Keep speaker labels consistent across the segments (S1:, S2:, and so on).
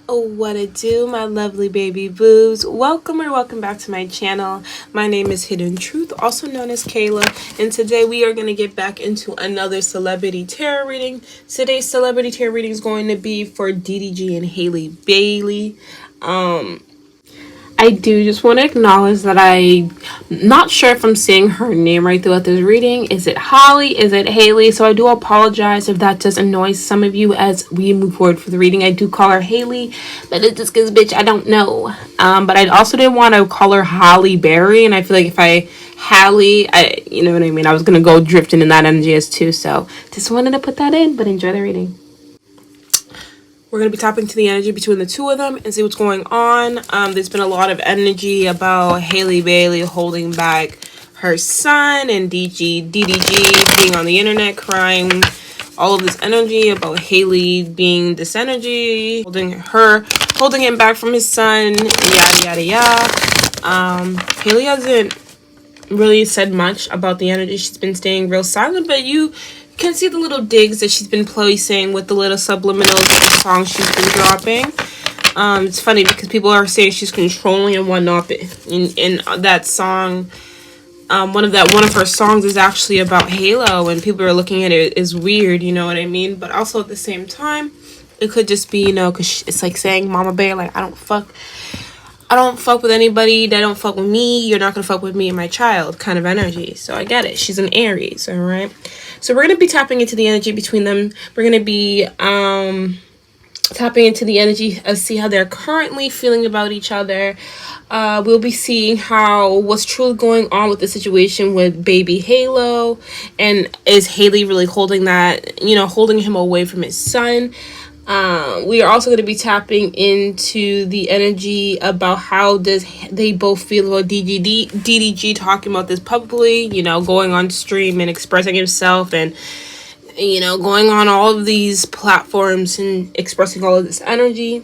S1: Oh, what it do, my lovely baby boos. Welcome back to my channel. My name is Hidden Truth, also known as Kayla, and today we are going to get back into another celebrity tarot reading. Today's celebrity tarot reading is going to be for DDG and Halle Bailey. I do just want to acknowledge that I'm not sure if I'm saying her name right throughout this reading. Is it Holly? Is it Haley? So I do apologize if that does annoy some of you as we move forward for the reading. I do call her Haley, but it's just because, bitch, I don't know. But I also didn't want to call her Holly Berry, and I feel like if I Hallie, you know what I mean? I was going to go drifting in that energy as too, so just wanted to put that in, but enjoy the reading. We're going to be tapping to the energy between the two of them and see what's going on. There's been a lot of energy about Halle Bailey holding back her son and DDG being on the internet crying. All of this energy about Halle being this energy, holding him back from his son, yada, yada, yada. Halle hasn't really said much about the energy. She's been staying real silent, but you can see the little digs that she's been placing with the little subliminals of the songs she's been dropping. It's funny because people are saying she's controlling and whatnot. In that song, one of her songs is actually about Halo, and people are looking at it as weird. You know what I mean? But also at the same time, it could just be, because it's like saying Mama Bear, like I don't fuck with anybody that don't fuck with me. You're not gonna fuck with me and my child kind of energy. So I get it. She's an Aries, all right? So we're gonna be tapping into the energy between them. We're gonna be tapping into the energy of see how they're currently feeling about each other. We'll be seeing what's truly going on with the situation with baby Halo, and is Halle really holding him away from his son. We are also going to be tapping into the energy about how they both feel about DDG talking about this publicly, going on stream and expressing himself and, going on all of these platforms and expressing all of this energy.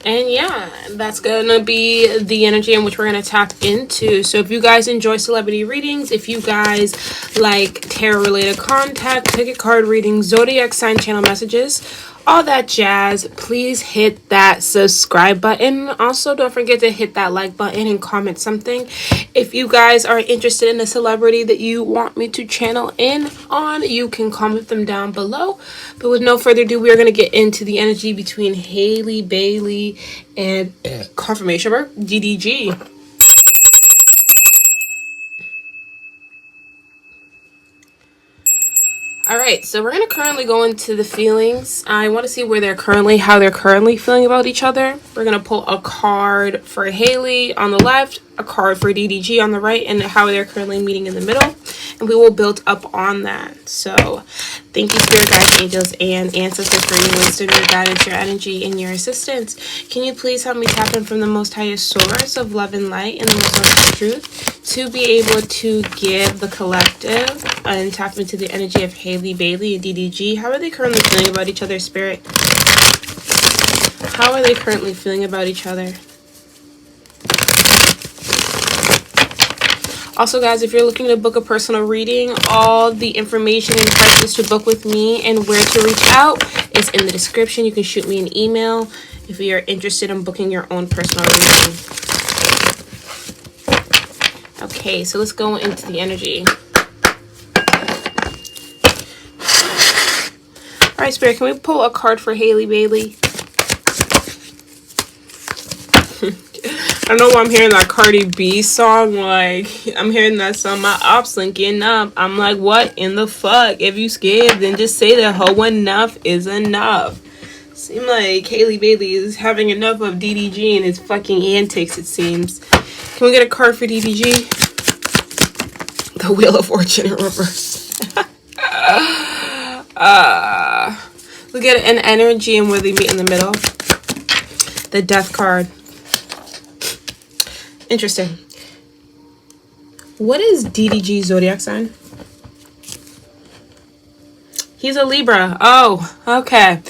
S1: And yeah, that's going to be the energy in which we're going to tap into. So if you guys enjoy celebrity readings, if you guys like tarot-related content, ticket card readings, zodiac sign channel messages, all that jazz, please hit that subscribe button. Also, don't forget to hit that like button and comment something. If you guys are interested in a celebrity that you want me to channel in on, you can comment them down below. But with no further ado, we are going to get into the energy between Halle Bailey and confirmation mark DDG. All right, so we're going to currently go into the feelings. I want to see how they're currently feeling about each other. We're going to pull a card for Halle on the left, a card for DDG on the right, and how they're currently meeting in the middle. And we will build up on that. So thank you, spirit guides, angels, and ancestors for your wisdom, your guidance, your energy, and your assistance. Can you please help me tap in from the most highest source of love and light and the most honest truth to be able to give the collective and tap into the energy of Halle Bailey and DDG? How are they currently feeling about each other, spirit? How are they currently feeling about each other? Also, guys, if you're looking to book a personal reading, all the information and prices to book with me and where to reach out is in the description. You can shoot me an email if you're interested in booking your own personal reading. Okay, so let's go into the energy. All right, spirit, can we pull a card for Halle Bailey? I don't know why I'm hearing that Cardi B song. Like, I'm hearing that song, my ops linking up. I'm like, what in the fuck? If you scared, then just say that ho, enough is enough. Seems like Halle Bailey is having enough of DDG and his fucking antics, it seems. Can we get a card for DDG? The Wheel of Fortune in reverse. Look at an energy and where they meet in the middle. The Death card. Interesting. What is DDG's zodiac sign? He's a Libra. Oh, okay.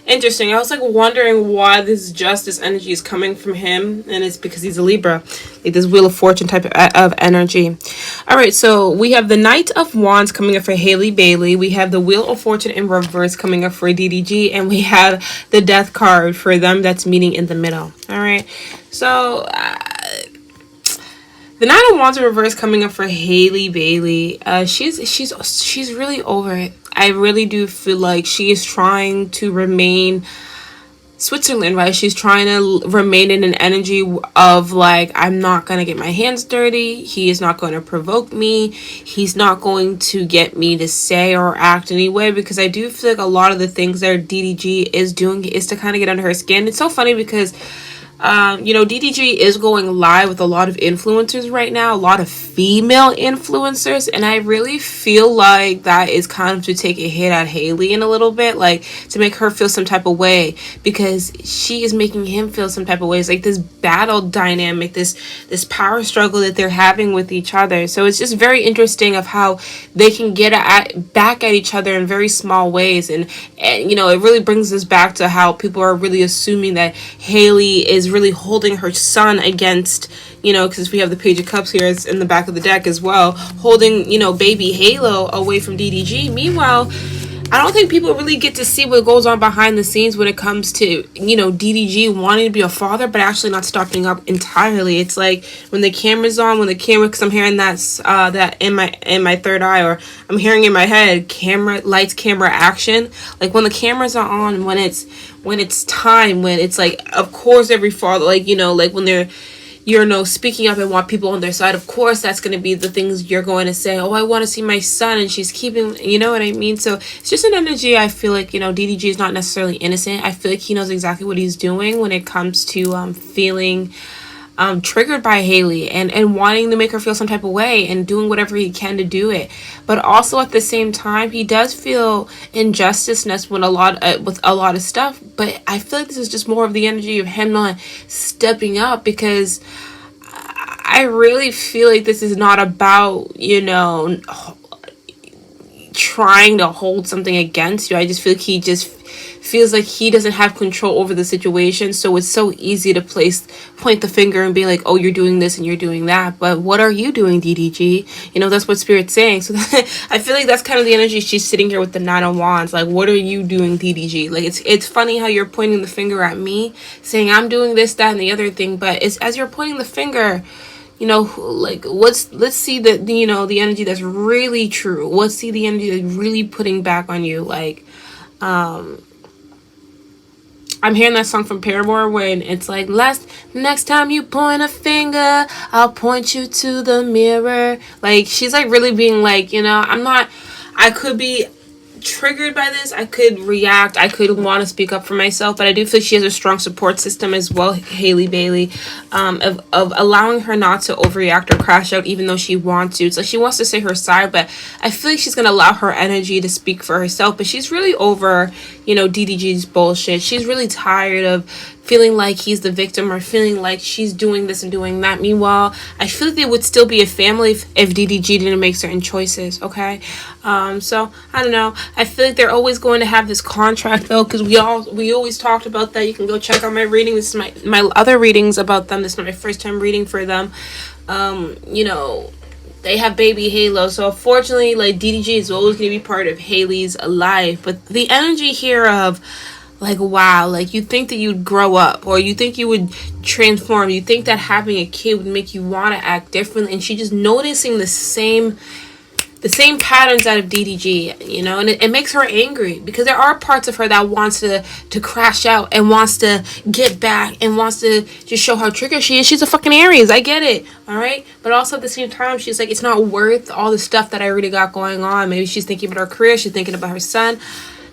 S1: Interesting. I was like wondering why this justice energy is coming from him, and it's because he's a Libra, like this Wheel of Fortune type of energy. All right, so we have the Knight of Wands coming up for Halle Bailey. We have the Wheel of Fortune in reverse coming up for DDG, and we have the Death card for them that's meeting in the middle. All right, so the Nine of Wands in reverse coming up for Halle Bailey. She's really over it. I really do feel like she is trying to remain Switzerland, right? She's trying to remain in an energy of like, I'm not going to get my hands dirty. He is not going to provoke me. He's not going to get me to say or act anyway, because I do feel like a lot of the things that DDG is doing is to kind of get under her skin. It's so funny because DDG is going live with a lot of influencers right now, a lot of female influencers, and I really feel like that is kind of to take a hit at Halle in a little bit, like to make her feel some type of way, because she is making him feel some type of ways, like this battle dynamic, this power struggle that they're having with each other. So it's just very interesting of how they can get back at each other in very small ways, and it really brings us back to how people are really assuming that Halle is really holding her son against, because we have the Page of Cups here, it's in the back of the deck as well, holding, baby Halo away from DDG. Meanwhile, I don't think people really get to see what goes on behind the scenes when it comes to, DDG wanting to be a father, but actually not stopping up entirely. It's like when the camera's on, because I'm hearing that in my third eye, or I'm hearing in my head, camera, lights, camera, action. Like when the cameras are on, when it's time, when it's like, of course, every father, like when they're, speaking up and want people on their side, of course, that's going to be the things you're going to say. Oh, I want to see my son, and she's keeping, you know what I mean? So it's just an energy. I feel like, DDG is not necessarily innocent. I feel like he knows exactly what he's doing when it comes to feeling triggered by Halle and wanting to make her feel some type of way and doing whatever he can to do it. But also at the same time, he does feel injusticeness with a lot of stuff. But I feel like this is just more of the energy of him not stepping up, because I really feel like this is not about, trying to hold something against you. I just feel like he just feels like he doesn't have control over the situation, so it's so easy to point the finger and be like, oh, you're doing this and you're doing that, but what are you doing, DDG? That's what Spirit's saying. So I feel like that's kind of the energy. She's sitting here with the Nine of Wands, like, what are you doing, DDG? Like, it's funny how you're pointing the finger at me, saying I'm doing this, that, and the other thing, but it's as you're pointing the finger, like, let's see the energy that's really true. Let's see the energy that's really putting back on you. Like, I'm hearing that song from Paramore when it's like, next time you point a finger, I'll point you to the mirror. Like, she's like really being like, I could be triggered by this, I could react, I could want to speak up for myself, but I do feel she has a strong support system as well, Halle Bailey, of allowing her not to overreact or crash out even though she wants to. It's like she wants to say her side, but I feel like she's going to allow her energy to speak for herself. But she's really over, DDG's bullshit. She's really tired of feeling like he's the victim or feeling like she's doing this and doing that. Meanwhile, I feel like they would still be a family if DDG didn't make certain choices, okay? So, I don't know. I feel like they're always going to have this contract, though, because we always talked about that. You can go check out my reading. This is my other readings about them. This is not my first time reading for them. They have baby Halo, so unfortunately, like, DDG is always going to be part of Halle's life. But the energy here of, like, wow, like, you think that you'd grow up, or you think you would transform, you think that having a kid would make you want to act differently, and she's just noticing the same patterns out of DDG, and it makes her angry, because there are parts of her that wants to crash out and wants to get back and wants to just show how triggered she is. She's a fucking Aries, I get it, all right? But also at the same time, she's like, it's not worth all the stuff that I already got going on. Maybe she's thinking about her career, she's thinking about her son.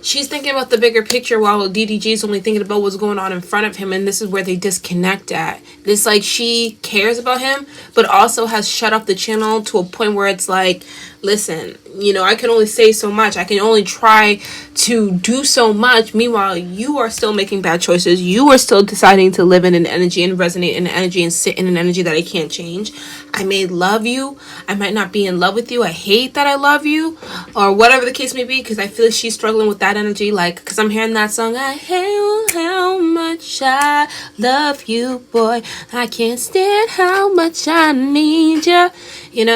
S1: She's thinking about the bigger picture while DDG is only thinking about what's going on in front of him, and this is where they disconnect at. It's like she cares about him, but also has shut off the channel to a point where it's like, listen, I can only say so much. I can only try to do so much. Meanwhile, you are still making bad choices. You are still deciding to live in an energy and resonate in an energy and sit in an energy that I can't change. I may love you. I might not be in love with you. I hate that I love you, or whatever the case may be, because I feel like she's struggling with that energy. Like, because I'm hearing that song, I hate how much I love you, boy. I can't stand how much I need you.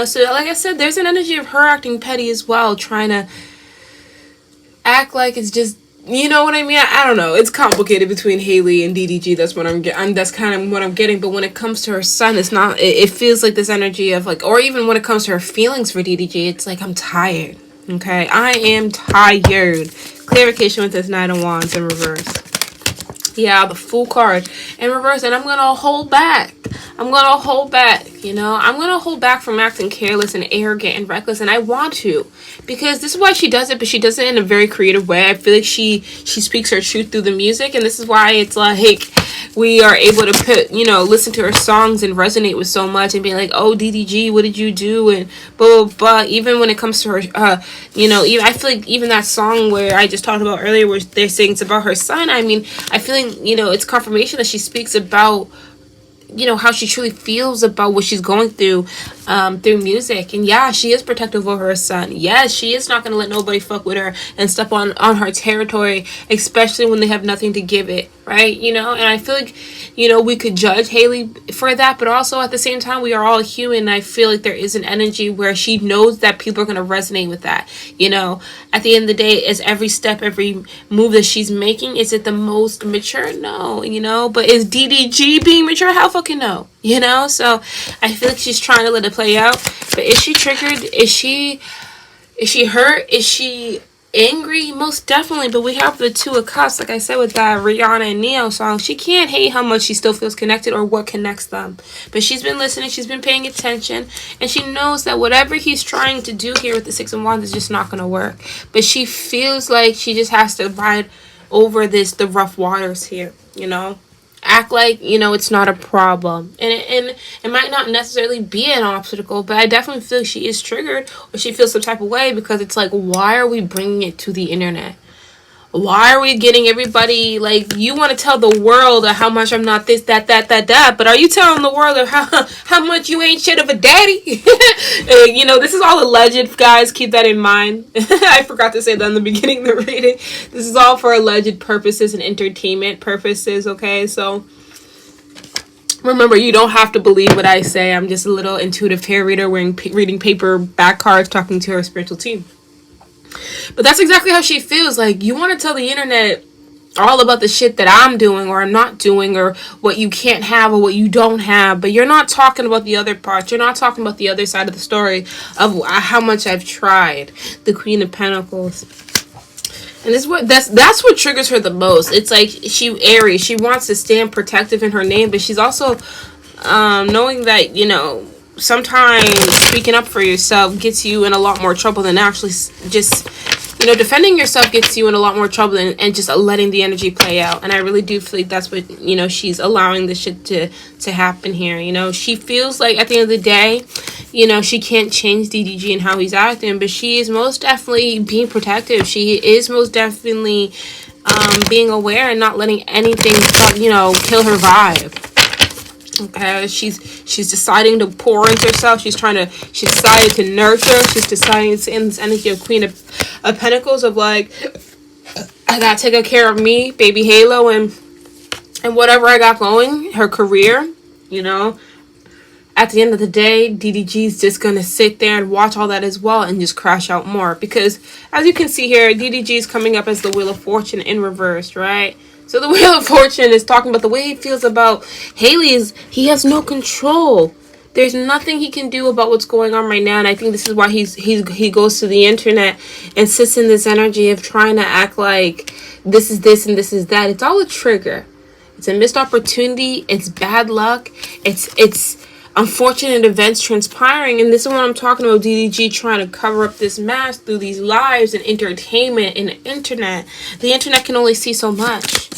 S1: So like I said, there's an energy of her acting petty as well, trying to act like it's just, you know what I mean? I don't know. It's complicated between Halle and DDG. That's what I'm getting. That's kind of what I'm getting. But when it comes to her son, it's not. It feels like this energy of like, or even when it comes to her feelings for DDG, it's like, I'm tired. Okay, I am tired. Clarification with this Knight of Wands in reverse. Yeah, the Fool card in reverse, and I'm gonna hold back. I'm gonna hold back. I'm gonna hold back from acting careless and arrogant and reckless, and I want to, because this is why she does it. But she does it in a very creative way. I feel like she speaks her truth through the music, and this is why it's like we are able to put, listen to her songs and resonate with so much and be like, oh, DDG, what did you do? And blah, blah, blah. Even when it comes to her, even, I feel like even that song where I just talked about earlier, where they're saying it's about her son. I mean, I feel like, it's confirmation that she speaks about, how she truly feels about what she's going through music. And yeah, she is protective over her son. Yes, she is not going to let nobody fuck with her and step on her territory, especially when they have nothing to give it, right? And I feel like, we could judge Halle for that, but also at the same time, we are all human, and I feel like there is an energy where she knows that people are going to resonate with that. At the end of the day, is every step, every move that she's making, is it the most mature? No, but is DDG being mature? How fucking no, so I feel like she's trying to let it play out. But is she triggered? Is she hurt? Is she angry? Most definitely. But we have the Two of Cups, like I said, with that Rihanna and Neo song. She can't hate how much she still feels connected or what connects them, but she's been listening, she's been paying attention, and she knows that whatever he's trying to do here with the Six of Wands is just not going to work. But she feels like she just has to ride over the rough waters here, act like, it's not a problem. And it might not necessarily be an obstacle, but I definitely feel she is triggered, or she feels some type of way, because it's like, why are we bringing it to the internet? Why are we getting everybody, like, you want to tell the world of how much I'm not this, that, but are you telling the world of how much you ain't shit of a daddy? This is all alleged, guys. Keep that in mind. I forgot to say that in the beginning of the reading. This is all for alleged purposes and entertainment purposes, okay? So remember, you don't have to believe what I say. I'm just a little intuitive tarot reader reading paper back cards, talking to her spiritual team. But that's exactly how she feels. Like, you want to tell the internet all about the shit that I'm doing or I'm not doing, or what you can't have or what you don't have, but you're not talking about the other parts. You're not talking about the other side of the story of how much I've tried. The Queen of Pentacles. And that's what triggers her the most. It's like Aries. She wants to stand protective in her name, but she's also knowing that, sometimes speaking up for yourself gets you in a lot more trouble than actually just, defending yourself gets you in a lot more trouble and just letting the energy play out. And I really do feel like that's what, she's allowing this shit to happen here. She feels like at the end of the day, she can't change DDG and how he's acting, but she is most definitely being protective. She is most definitely being aware and not letting anything, kill her vibe. Okay, she's deciding to pour into herself. She's decided to nurture. She's deciding to, in this energy of Queen of Pentacles, of like, I gotta take care of me, baby Halo, and whatever I got going, her career, At the end of the day, DDG's just gonna sit there and watch all that as well and just crash out more. Because as you can see here, DDG is coming up as the Wheel of Fortune in reverse, right? So the Wheel of Fortune is talking about the way he feels about Halle. He has no control. There's nothing he can do about what's going on right now. And I think this is why he goes to the internet and sits in this energy of trying to act like this is this and this is that. It's all a trigger. It's a missed opportunity. It's bad luck. It's unfortunate events transpiring. And this is what I'm talking about. DDG trying to cover up this mess through these lives and entertainment and the internet. The internet can only see so much.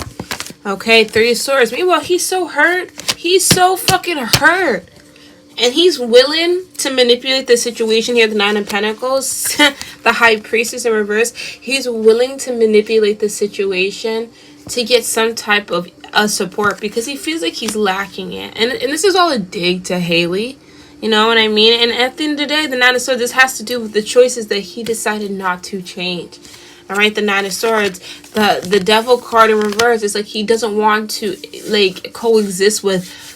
S1: Okay, Three of Swords. Meanwhile, he's so hurt. He's so fucking hurt. And he's willing to manipulate the situation here, the Nine of Pentacles, the High Priestess in reverse. He's willing to manipulate the situation to get some type of support because he feels like he's lacking it. And this is all a dig to Halle. You know what I mean? And at the end of the day, the Nine of Swords, this has to do with the choices that he decided not to change. All right, the Nine of Swords, the Devil card in reverse. It's like he doesn't want to like coexist with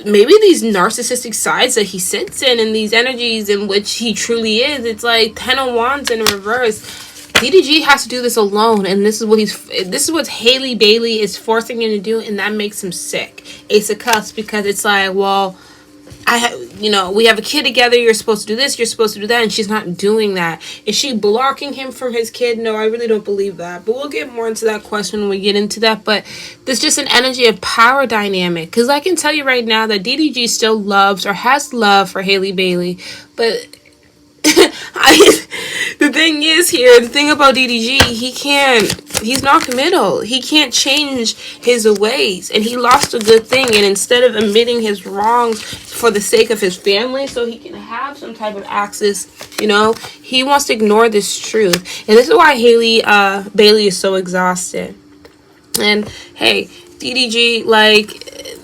S1: maybe these narcissistic sides that he sits in and these energies in which he truly is. It's like 10 of Wands in reverse. DDG has to do this alone, and this is what Halle Bailey is forcing him to do, and that makes him sick. Ace of Cups, because it's like, well, we have a kid together, you're supposed to do this, you're supposed to do that, and she's not doing that. Is she blocking him from his kid? No, I really don't believe that. But we'll get more into that question when we get into that. But there's just an energy of power dynamic. Because I can tell you right now that DDG still loves or has love for Halle Bailey. But the thing about DDG, he's not committal. He can't change his ways, and he lost a good thing. And instead of admitting his wrongs for the sake of his family, so he can have some type of access, he wants to ignore this truth. And this is why Halle Bailey is so exhausted. And hey, DDG, like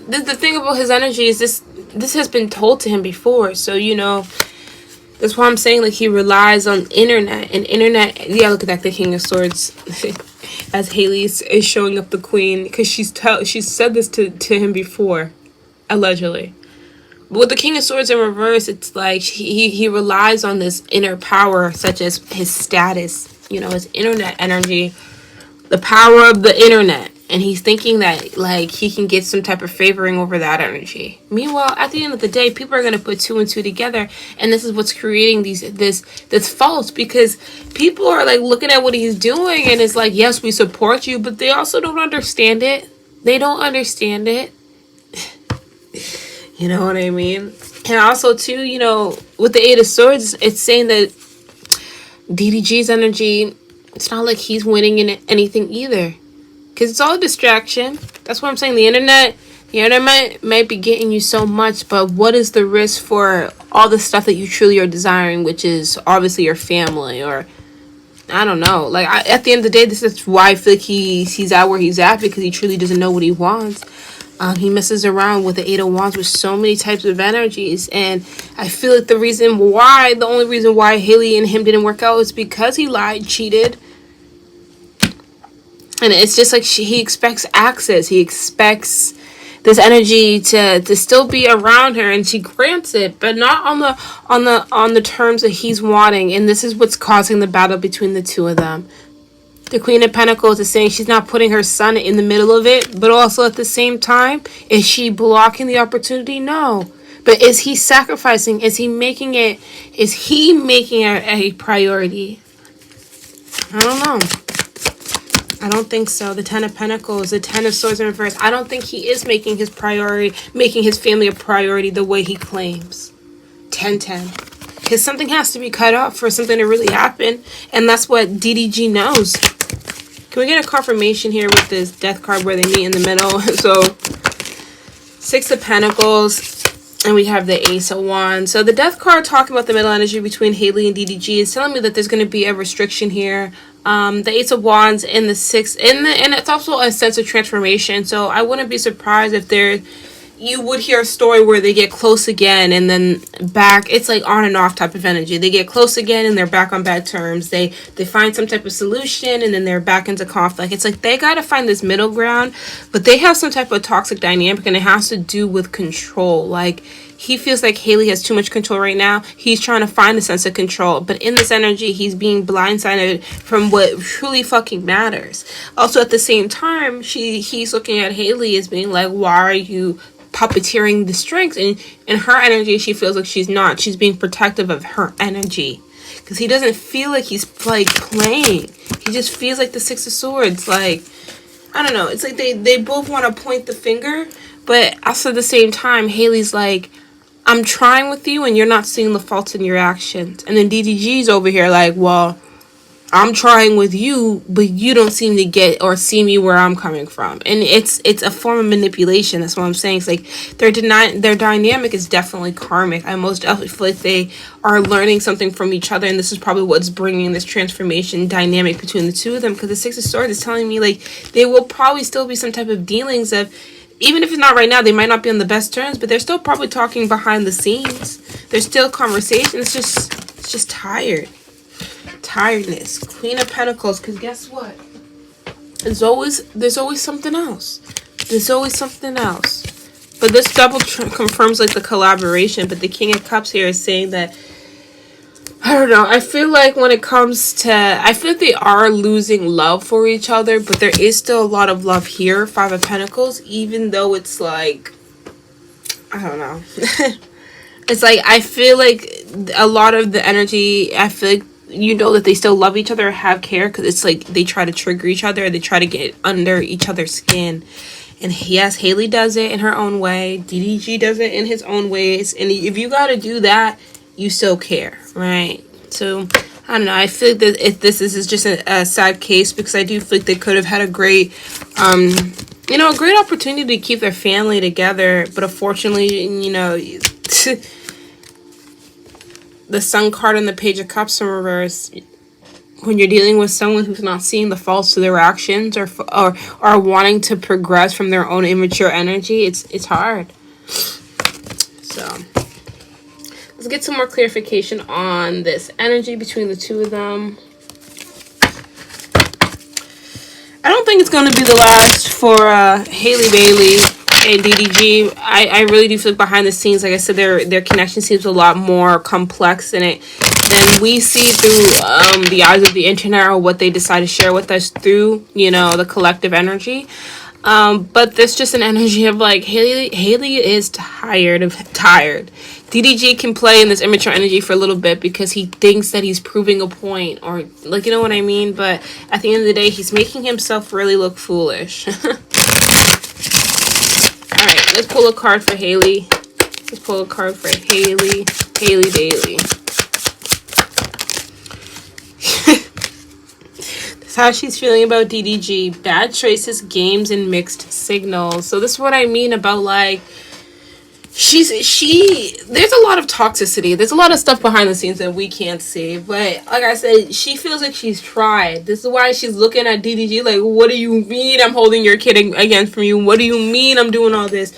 S1: the thing about his energy is this has been told to him before, so that's why I'm saying, like, he relies on internet. And internet, yeah, look at that, the King of Swords. As Halle is showing up the Queen. Because she's said this to him before. Allegedly. But with the King of Swords in reverse, it's like he relies on this inner power, such as his status. His internet energy. The power of the internet. And he's thinking that, like, he can get some type of favoring over that energy. Meanwhile, at the end of the day, people are going to put 2 and 2 together. And this is what's creating this fault. Because people are, like, looking at what he's doing. And it's like, yes, we support you. But they also don't understand it. They don't understand it. You know what I mean? And also, too, with the Eight of Swords, it's saying that DDG's energy, it's not like he's winning in anything either. Because it's all a distraction. That's what I'm saying. The internet might be getting you so much, but what is the risk for all the stuff that you truly are desiring, which is obviously your family, or I don't know. Like, at the end of the day, this is why I feel like he's at where he's at, because he truly doesn't know what he wants. He messes around with the Eight of Wands with so many types of energies, and I feel like the only reason why Halle and him didn't work out is because he lied, cheated. And it's just like he expects access. He expects this energy to still be around her, and she grants it, but not on the terms that he's wanting. And this is what's causing the battle between the two of them. The Queen of Pentacles is saying she's not putting her son in the middle of it, but also at the same time, is she blocking the opportunity? No. But is he sacrificing? Is he making it a priority? I don't know. I don't think so. The Ten of Pentacles, the Ten of Swords in reverse. I don't think he is making his family a priority the way he claims. 10-10. Because something has to be cut off for something to really happen. And that's what DDG knows. Can we get a confirmation here with this Death card where they meet in the middle? So, Six of Pentacles. And we have the Ace of Wands. So the Death card talking about the middle energy between Halle and DDG is telling me that there's going to be a restriction here. The Ace of Wands and the Six, and it's also a sense of transformation. So I wouldn't be surprised if you would hear a story where they get close again and then back. It's like on and off type of energy. They get close again and they're back on bad terms. They find some type of solution and then they're back into conflict. It's like they got to find this middle ground, but they have some type of toxic dynamic, and it has to do with control. Like, he feels like Halle has too much control right now. He's trying to find a sense of control. But in this energy, he's being blindsided from what truly fucking matters. Also, at the same time, he's looking at Halle as being like, why are you puppeteering the strengths? And in her energy, she feels like she's not. She's being protective of her energy. Because he doesn't feel like he's, like, playing. He just feels like the Six of Swords. Like, I don't know. It's like they both want to point the finger. But also at the same time, Haley's like, I'm trying with you and you're not seeing the faults in your actions. And then DDG's over here like, well, I'm trying with you, but you don't seem to get or see me where I'm coming from. And it's a form of manipulation. That's what I'm saying. It's like their dynamic is definitely karmic. I most definitely feel like they are learning something from each other, and this is probably what's bringing this transformation dynamic between the two of them. Because the Six of Swords is telling me like there will probably still be some type of dealings of, even if it's not right now, they might not be on the best terms, but they're still probably talking behind the scenes. There's still conversation. It's just tiredness. Queen of Pentacles, because guess what? There's always something else. There's always something else. But this double confirms like the collaboration. But the King of Cups here is saying that, I don't know, I feel like when it comes to, I feel like they are losing love for each other, but there is still a lot of love here. Five of Pentacles, even though it's like, I don't know. It's like, I feel like a lot of the energy, I feel like, you know, that they still love each other, have care, because it's like they try to trigger each other, they try to get under each other's skin. And yes, Halle does it in her own way, DDG does it in his own ways, and if you gotta do that, you still care, right? So I don't know, I feel like that if this is just a sad case, because I do feel like they could have had a great you know, a great opportunity to keep their family together, but unfortunately, you know, the Sun card and the Page of Cups in reverse, when you're dealing with someone who's not seeing the faults to their actions, or wanting to progress from their own immature energy, it's hard. So let's get some more clarification on this energy between the two of them. I don't think it's going to be the last for Halle Bailey and DDG. I really do feel like behind the scenes, like I said, their connection seems a lot more complex than we see through the eyes of the internet, or what they decide to share with us through, you know, the collective energy. But there's just an energy of like Halle is tired. DDG can play in this immature energy for a little bit because he thinks that he's proving a point, or like, you know what I mean? But at the end of the day, he's making himself really look foolish. Alright, let's pull a card for Halle. Let's pull a card for Halle Bailey. That's how she's feeling about DDG. Bad choices, games, and mixed signals. So this is what I mean about like, there's a lot of toxicity. There's a lot of stuff behind the scenes that we can't see. But like I said, she feels like she's tried. This is why she's looking at DDG like, what do you mean I'm holding your kid against from you? What do you mean I'm doing all this?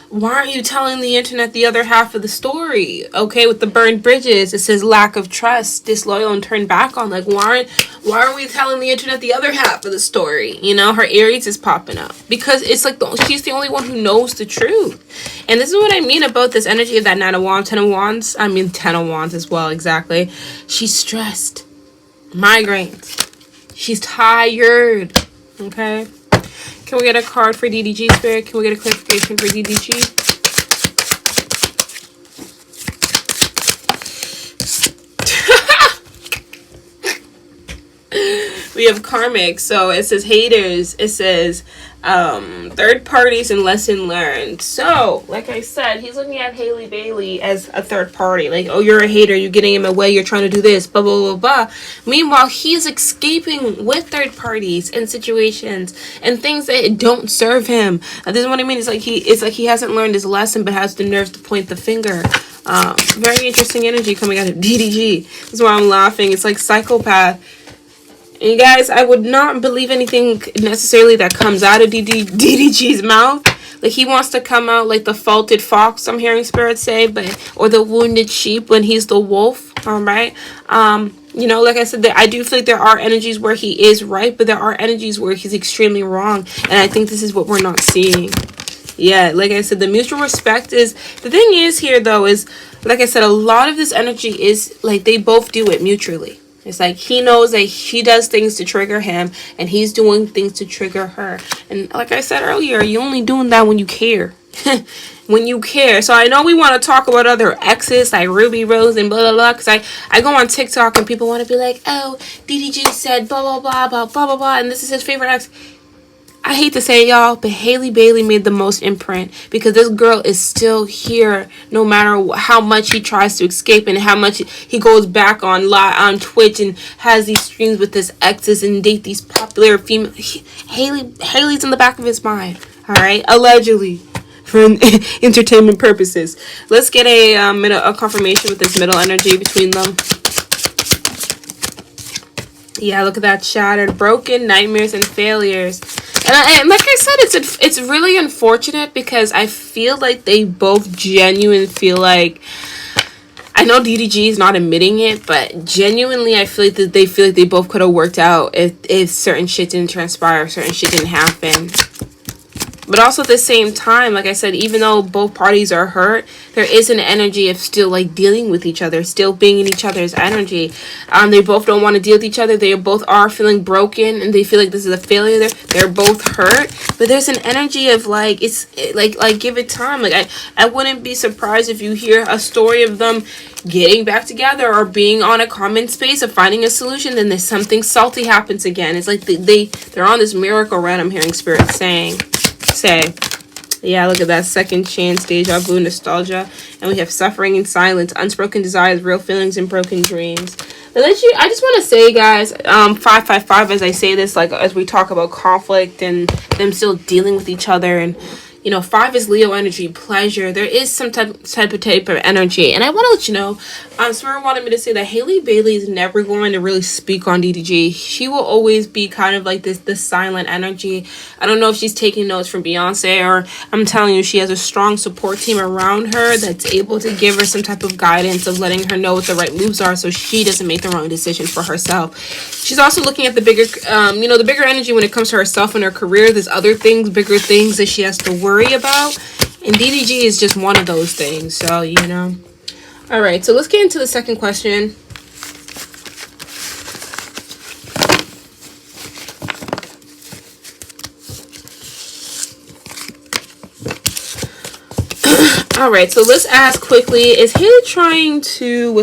S1: Why aren't you telling the internet the other half of the story? Okay, with the burned bridges, it says lack of trust, disloyal, and turned back on. Like, why aren't we telling the internet the other half of the story? You know, her Aries is popping up. Because it's like she's the only one who knows the truth. And this is what I mean about this energy of that Nine of Wands, Ten of Wands. I mean, Ten of Wands as well, exactly. She's stressed. Migraines. She's tired. Okay? Can we get a card for DDG, Spirit? Can we get a clarification for DDG? We have karmic. So it says haters. It says third parties and lesson learned. So, like I said, he's looking at Halle Bailey as a third party. Like, oh, you're a hater. You're getting in my way. You're trying to do this. Blah, blah, blah, blah. Meanwhile, he's escaping with third parties and situations and things that don't serve him. This is what I mean. It's like he hasn't learned his lesson, but has the nerves to point the finger. Very interesting energy coming out of DDG. This is why I'm laughing. It's like psychopath. And you guys, I would not believe anything necessarily that comes out of DDG's mouth. Like, he wants to come out like the faulted fox, I'm hearing Spirit say, or the wounded sheep when he's the wolf, all right? You know, like I said, I do feel like there are energies where he is right, but there are energies where he's extremely wrong. And I think this is what we're not seeing. Yeah, like I said, the mutual respect is... The thing is here, though, is, like I said, a lot of this energy is, like, they both do it mutually. It's like he knows that she does things to trigger him, and he's doing things to trigger her. And like I said earlier, you're only doing that when you care. When you care. So I know we want to talk about other exes like Ruby Rose and blah, blah, blah. Because I go on TikTok and people want to be like, oh, DDG said blah, blah, blah, blah, blah, blah, blah. And this is his favorite ex. I hate to say it, y'all, but Halle Bailey made the most imprint because this girl is still here no matter how much he tries to escape and how much he goes back on Twitch and has these streams with his exes and date these popular female. Haley's in the back of his mind, all right, allegedly, for entertainment purposes. Let's get a confirmation with this middle energy between them. Yeah, look at that. Shattered, broken, nightmares, and failures. And like I said, it's really unfortunate because I feel like they both genuinely feel like, I know DDG is not admitting it, but genuinely I feel like that they feel like they both could have worked out if certain shit didn't transpire, certain shit didn't happen. But also at the same time, like I said, even though both parties are hurt, there is an energy of still like dealing with each other, still being in each other's energy. They both don't want to deal with each other. They both are feeling broken and they feel like this is a failure. They're both hurt, but there's an energy of like, like give it time. Like I wouldn't be surprised if you hear a story of them getting back together or being on a common space of finding a solution. Then there's something salty happens again. It's like they're on this miracle run. I'm hearing spirit say. Yeah, look at that. Second chance, deja vu, nostalgia. And we have suffering and silence, unspoken desires, real feelings, and broken dreams. I just want to say, guys, 555, as I say this, like as we talk about conflict and them still dealing with each other, and 5 is Leo energy, pleasure. There is some type of energy. And I want to let you know, Spirit wanted me to say that Halle Bailey is never going to really speak on DDG. She will always be kind of like this silent energy. I don't know if she's taking notes from Beyonce, or I'm telling you, she has a strong support team around her that's able to give her some type of guidance of letting her know what the right moves are so she doesn't make the wrong decision for herself. She's also looking at the bigger, the bigger energy when it comes to herself and her career. There's other things, bigger things that she has to worry about, and DDG is just one of those things. So all right, so let's get into the second question. All right, so let's ask quickly, was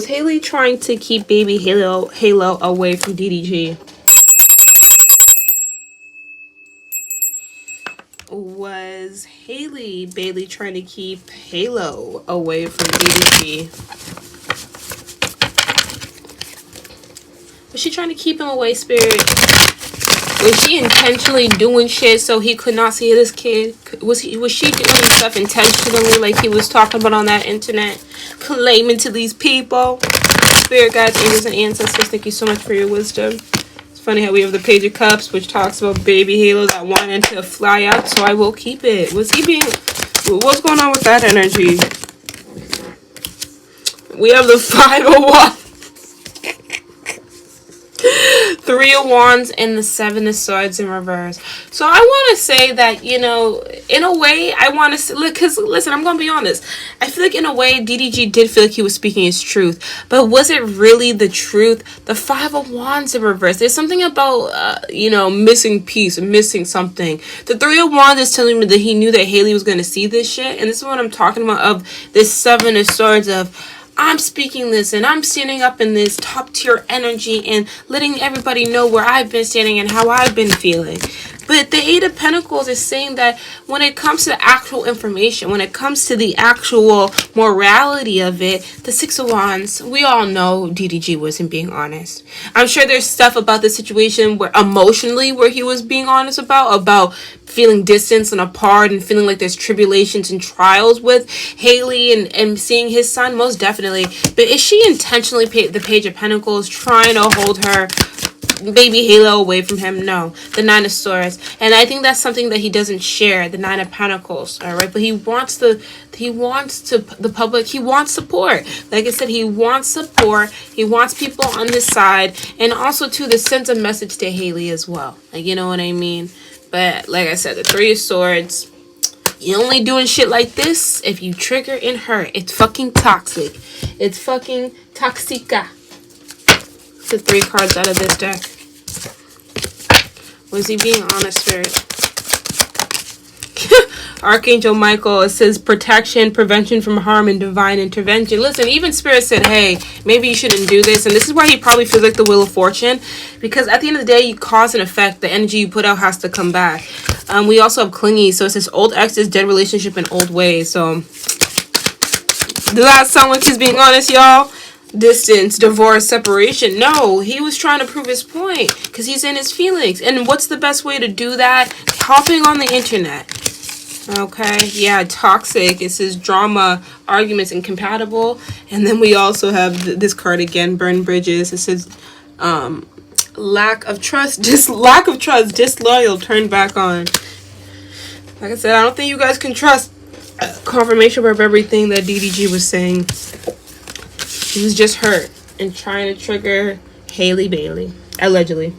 S1: Halle trying to keep baby Halo away from DDG? Was Halle Bailey trying to keep Halo away from DDG? Was she trying to keep him away, Spirit? Was she intentionally doing shit so he could not see this kid? Was she doing stuff intentionally, like he was talking about on that internet, claiming to these people? Spirit guides, angels, and ancestors, thank you so much for your wisdom. Funny how we have the Page of Cups, which talks about baby Halo that wanted to fly out, so I will keep it. What's going on with that energy? We have the 5 of Wands, 3 of Wands, and the 7 of Swords in reverse. So I want to say that, in a way, I want to, because listen, I'm going to be honest. I feel like in a way, DDG did feel like he was speaking his truth. But was it really the truth? The 5 of Wands in reverse. There's something about, missing piece, missing something. The 3 of Wands is telling me that he knew that Halle was going to see this shit. And this is what I'm talking about, of this 7 of Swords of, I'm speaking this and I'm standing up in this top tier energy and letting everybody know where I've been standing and how I've been feeling. But the 8 of Pentacles is saying that when it comes to the actual information, when it comes to the actual morality of it, the 6 of Wands, we all know DDG wasn't being honest. I'm sure there's stuff about the situation where emotionally where he was being honest about feeling distance and apart and feeling like there's tribulations and trials with Halle and seeing his son, most definitely. But is she intentionally, the Page of Pentacles, trying to hold her baby Halo away from him? No. The 9 of Swords. And I think that's something that he doesn't share, the 9 of Pentacles. All right, but he wants the public, he wants support. Like I said, he wants support. He wants people on his side, and also too, the sense of message to Halle as well. Like, you know what I mean? But like I said, the 3 of Swords, you're only doing shit like this if you trigger and hurt. It's fucking toxic. It's fucking toxica. The 3 cards out of this deck. Was he being honest, Spirit? Archangel Michael, it says protection, prevention from harm, and divine intervention. Listen, even Spirit said, hey, maybe you shouldn't do this. And this is why he probably feels like the Wheel of Fortune. Because at the end of the day, you cause and effect. The energy you put out has to come back. We also have clingy. So it says old exes, dead relationship, and old ways. So does that sound like he's being honest, y'all? Distance, divorce, separation. No, he was trying to prove his point because he's in his feelings. And what's the best way to do that? Hopping on the internet. Okay, yeah, toxic. It says drama, arguments, incompatible. And then we also have this card again, burn bridges. It says lack of trust, disloyal, turn back on. Like I said, I don't think you guys can trust confirmation of everything that DDG was saying. He was just hurt and trying to trigger Halle Bailey, allegedly.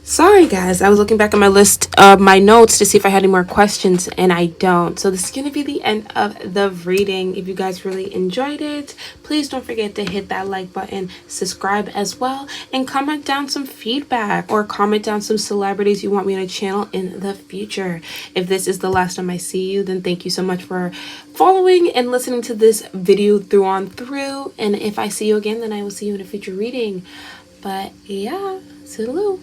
S1: Sorry guys, I was looking back at my list of my notes to see if I had any more questions, and I don't. So this is going to be the end of the reading. If you guys really enjoyed it, please don't forget to hit that like button, subscribe as well, and comment down some feedback or comment down some celebrities you want me to channel in the future. If this is the last time I see you, then thank you so much for following and listening to this video through. And if I see you again, then I will see you in a future reading. But yeah, toodaloo.